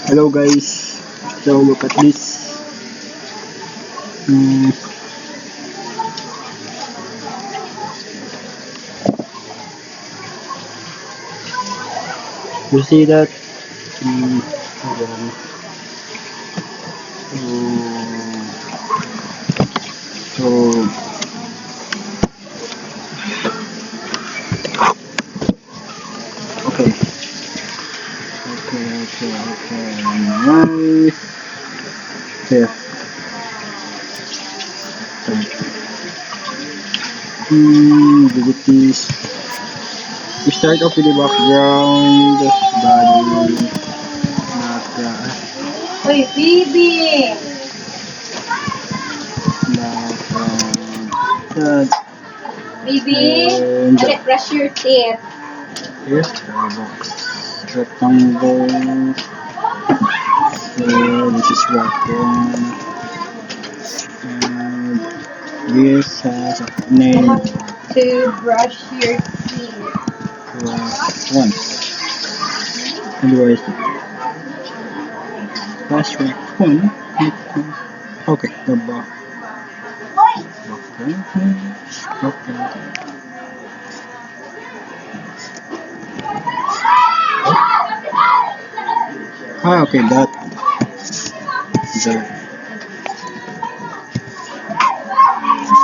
Hello guys, so look at this. You see that? Hold on. So okay. Nice. Here. Delete this. We start off with the background, body, background, Uy, Bibi! background, Bibi! and Dali, brush your teeth. here's box, rectangle, so this is background, and this has a You name, have to brush your teeth. once, and where is it? Fast track 1, okay, the background. Okay, that there.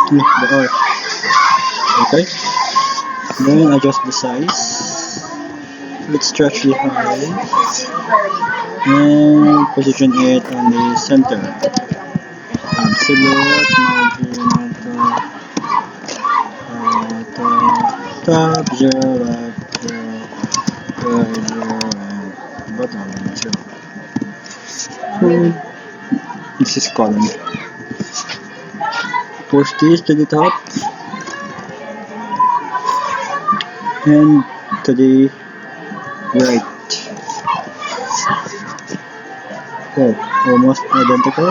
The R. Okay. Then adjust the size. Let's stretch the height and position it on the center. Absolute margin of top 0, left 0, right 0, and bottom 0. So this is column. Push this to the top and to the right. Oh, almost identical.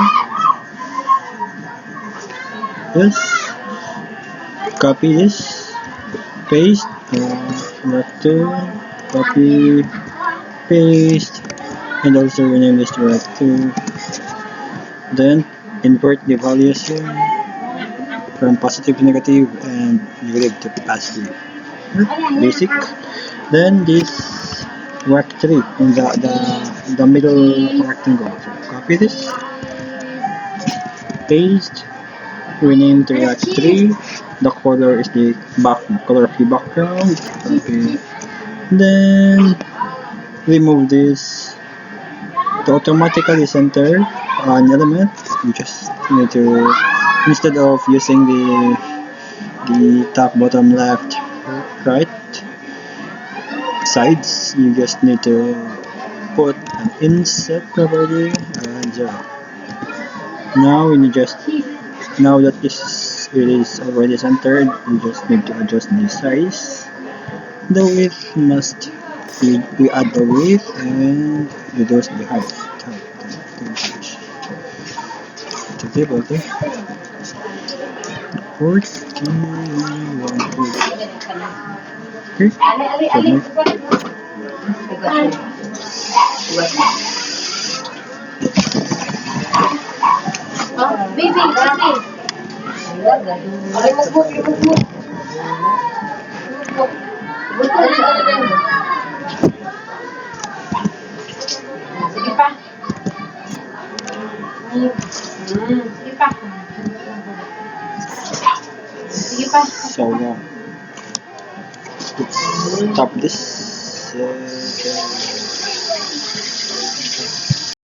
Yes. Copy this. Paste. Left 2. Copy. Paste. And also rename this to right 2. Then invert the values here from positive to negative and negative to positive. Basic. Then this rect 3 in the middle rectangle. So copy this. Paste. Rename to rect 3. The color is the color of the background. Copy. Then remove this to automatically center an element. You just need to, instead of using the top, bottom, left, right sides, you just need to put an inset property and 0. Now now that it is already centered, you just need to adjust the size. The width must we add the width and reduce the height. To table, okay? 41. Okay? Bibi, Bibi! Remove. Sige pa. Sige pa. Sige pa. So now, let's stop this.